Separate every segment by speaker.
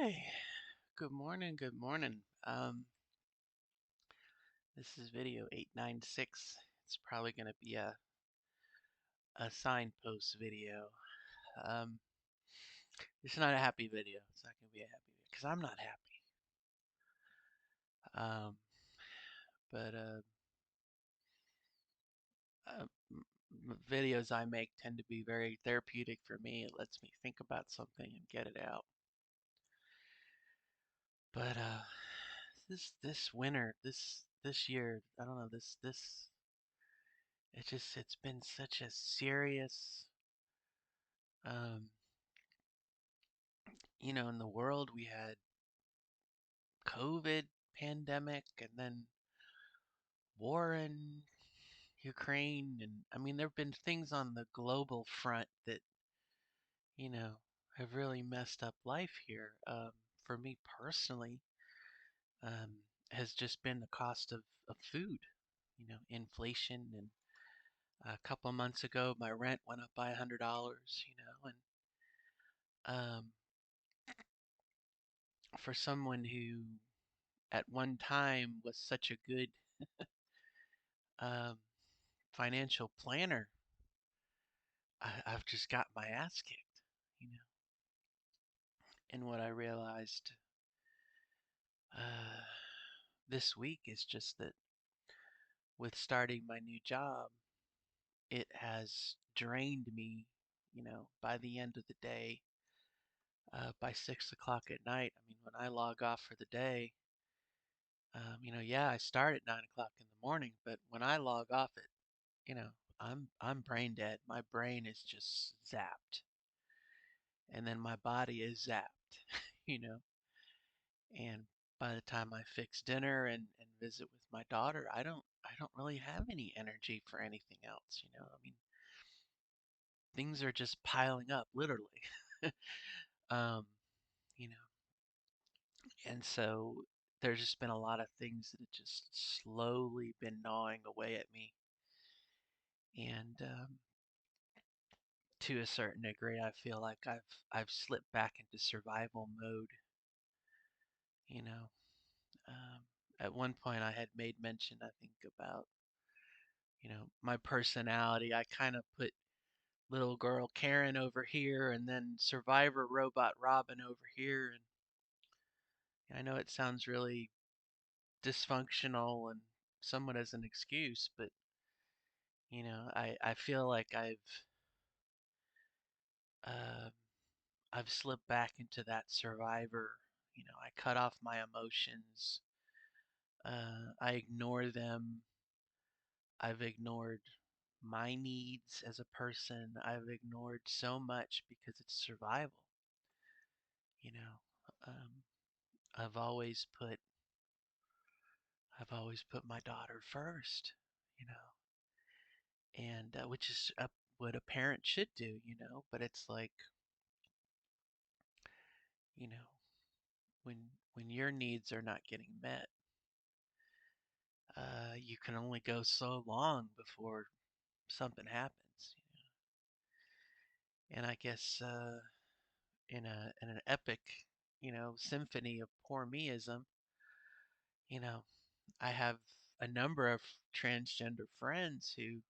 Speaker 1: Okay. Good morning. Good morning. This is video 896. It's probably going to be a signpost video. Um, it's not a happy video. It's not going to be a happy video because I'm not happy. Um, but uh, videos I make tend to be very therapeutic for me. It lets me think about something and get it out. But this winter, this year, I don't know, this it's been such a serious um in the world we had COVID pandemic and then war in Ukraine, and I mean there've been things on the global front that, you know, have really messed up life here. For me personally, um, has just been the cost of food, inflation. And a couple of months ago my rent went up by $100, and for someone who at one time was such a good um, financial planner, I've just got my ass kicked, you know. And what I realized uh, this week is just that with starting my new job, it has drained me, by the end of the day, by 6 o'clock at night. I mean, when I log off for the day, yeah, I start at 9 o'clock in the morning, but when I log off at, you know, I'm brain dead. My brain is just zapped, and then my body is zapped, you know. And by the time I fix dinner and visit with my daughter, I don't really have any energy for anything else, you know. I mean, things are just piling up, literally. um, you know, and so there's just been a lot of things that have just slowly been gnawing away at me. And to a certain degree, I feel like I've slipped back into survival mode, you know. Um, at one point, I had made mention, I think, about, my personality. I kind of put little girl Karen over here and then survivor robot Robin over here. And I know it sounds really dysfunctional and somewhat as an excuse, but, I feel like uh, I've slipped back into that survivor. I cut off my emotions. I ignore them. I've ignored my needs as a person. I've ignored so much because it's survival. You know, um, I've always put I've always put my daughter first. You know, and which is what a parent should do. But it's like, you know, when when your needs are not getting met, you can only go so long before something happens. And I guess in an epic, symphony of poor meism, you know, I have a number of transgender friends who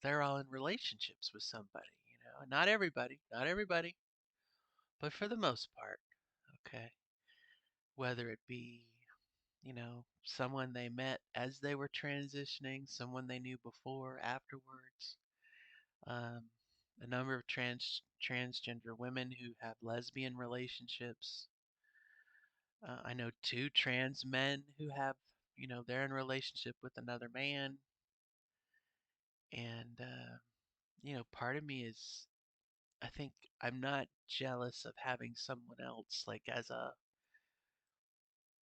Speaker 1: they're all in relationships with somebody, not everybody, but for the most part, okay? Whether it be, someone they met as they were transitioning, someone they knew before, afterwards, um, a number of transgender women who have lesbian relationships. I know two trans men who have, they're in a relationship with another man. And, part of me is, I think I'm not jealous of having someone else, like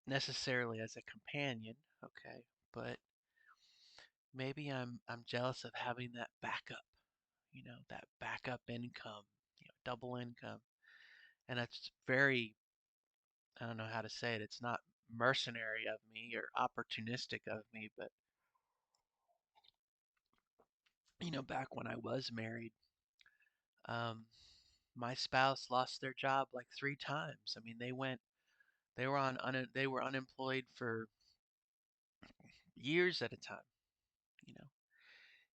Speaker 1: necessarily as a companion, okay? But maybe I'm jealous of having that backup, that backup income, double income. And that's very, I don't know how to say it. It's not mercenary of me or opportunistic of me, but back when I was married, um, my spouse lost their job like 3 times. I mean, they were unemployed for years at a time, you know.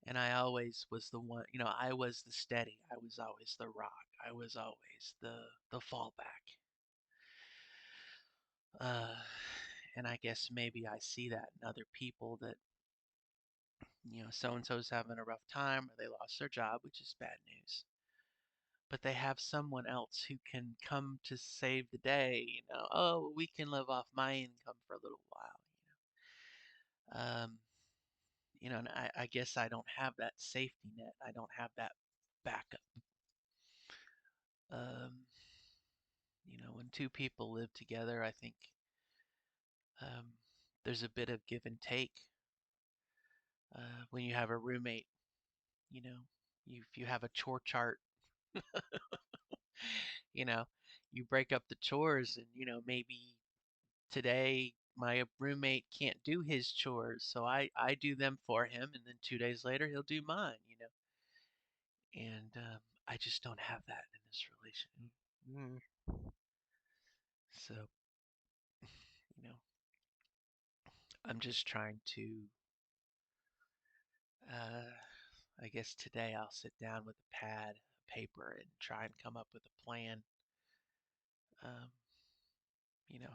Speaker 1: And I always was the one, I was the steady. I was always the rock. I was always the fallback. Uh, and I guess maybe I see that in other people that, so and so's having a rough time or they lost their job, which is bad news. But they have someone else who can come to save the day, oh, we can live off my income for a little while. And I guess I don't have that safety net. I don't have that backup. Um, when two people live together, I think um, there's a bit of give and take. When you have a roommate, you know, if you have a chore chart, you know, you break up the chores, and maybe today my roommate can't do his chores, so I do them for him, and then 2 days later he'll do mine, and I just don't have that in this relation. So, you know, I'm just trying to, I guess today I'll sit down with a pad, a paper, and try and come up with a plan, um,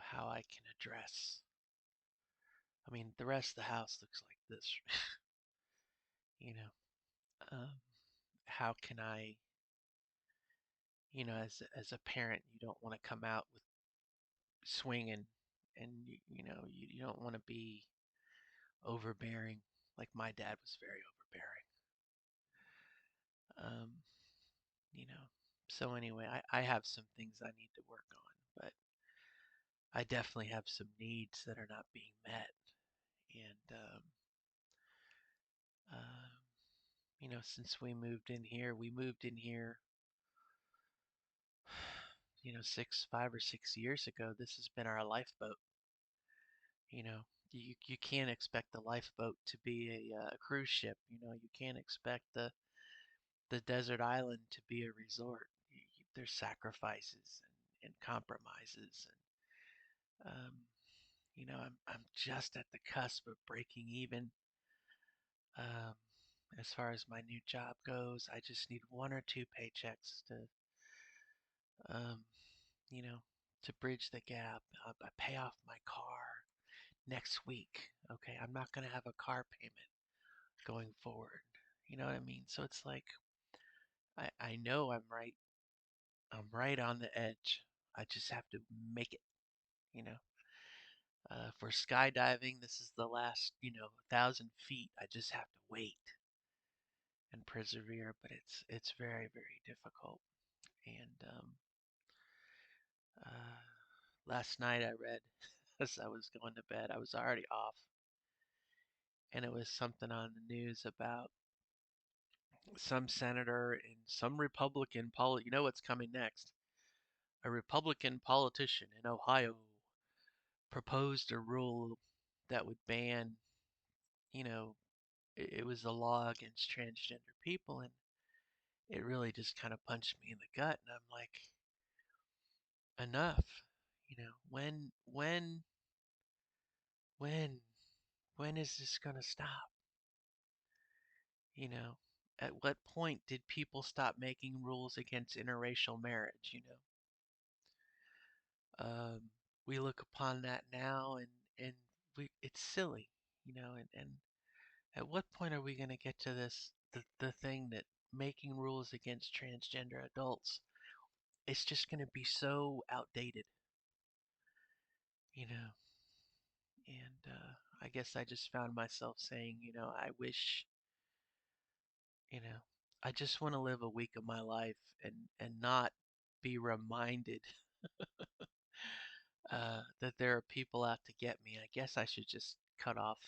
Speaker 1: how I can address. I mean, the rest of the house looks like this, you know. How can I, as a parent, you don't want to come out with swinging, and you don't want to be overbearing. Like my dad was very overbearing. Um, you know. So anyway, I have some things I need to work on, but I definitely have some needs that are not being met. And um, since we moved in here, 5 or 6 years ago. This has been our lifeboat. You know, you can't expect the lifeboat to be a cruise ship. You can't expect the desert island to be a resort. There's sacrifices and compromises, and I'm just at the cusp of breaking even. Um, as far as my new job goes, I just need one or two paychecks um, you know, to bridge the gap. I pay off my car next week. Okay, I'm not gonna have a car payment going forward. You know what I mean? So it's like I know I'm right. I'm right on the edge. I just have to make it. You know, for skydiving, this is the last 1,000 feet. I just have to wait and persevere, but it's very very difficult. And uh, last night I read as I was going to bed. I was already off, and it was something on the news about some senator and some Republican you know what's coming next. A Republican politician in Ohio proposed a rule that would ban, you know, it was a law against transgender people, and it really just kind of punched me in the gut, and I'm like, enough. When when is this going to stop? You know, at what point did people stop making rules against interracial marriage? Um, we look upon that now, and it's silly, and at what point are we going to get to the thing that making rules against transgender adults, it's just going to be so outdated, you know? And I guess I just found myself saying, you know, I just want to live a week of my life and not be reminded that there are people out to get me. I guess I should just cut off,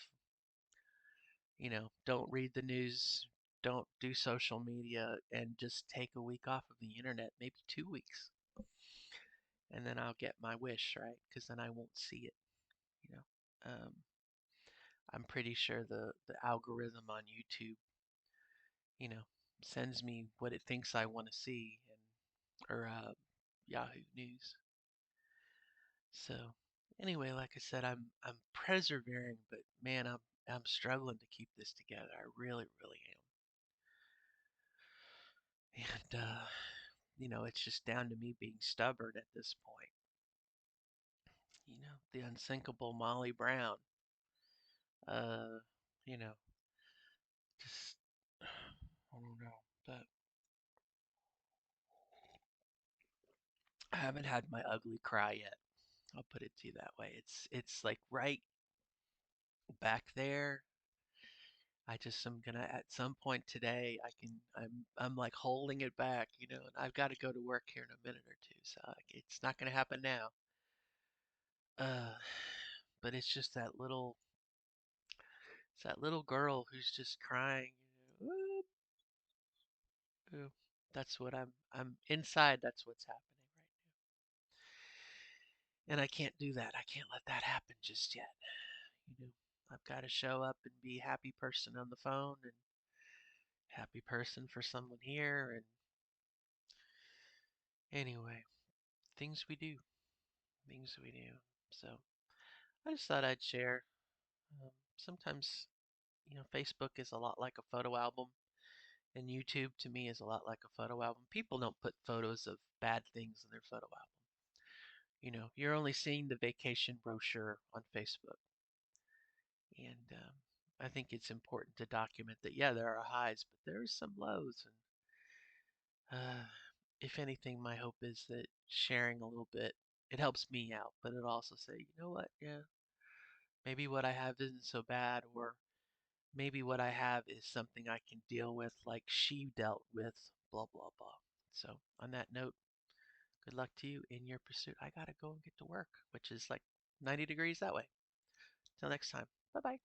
Speaker 1: don't read the news, don't do social media, and just take a week off of the internet, maybe 2 weeks, and then I'll get my wish, right? Because then I won't see it, you know. I'm pretty sure the algorithm on YouTube, you know, sends me what it thinks I want to see, and or Yahoo News. So anyway, like I said, I'm persevering, but man, I'm struggling to keep this together. I really, really am. And it's just down to me being stubborn at this point. The unsinkable Molly Brown. Uh, you know, just I don't know, but I haven't had my ugly cry yet. I'll put it to you that way. It's like right back there. I just am gonna at some point today. I'm like holding it back, and I've got to go to work here in a minute or two, so it's not gonna happen now. Uh, but it's that little girl who's just crying. Whoop, whoop. That's what I'm inside. That's what's happening right now, and I can't do that. I can't let that happen just yet. You know, I've got to show up and be a happy person on the phone and happy person for someone here. And anyway, things we do, things we do. So I just thought I'd share. Sometimes, Facebook is a lot like a photo album, and YouTube to me is a lot like a photo album. People don't put photos of bad things in their photo album. You're only seeing the vacation brochure on Facebook. And I think it's important to document that, yeah, there are highs, but there are some lows. And if anything, my hope is that sharing a little bit, it helps me out, but it also say, you know what, yeah, maybe what I have isn't so bad, or maybe what I have is something I can deal with, like she dealt with, blah, blah, blah. So, on that note, good luck to you in your pursuit. I gotta go and get to work, which is like 90 degrees that way. Till next time. Bye bye.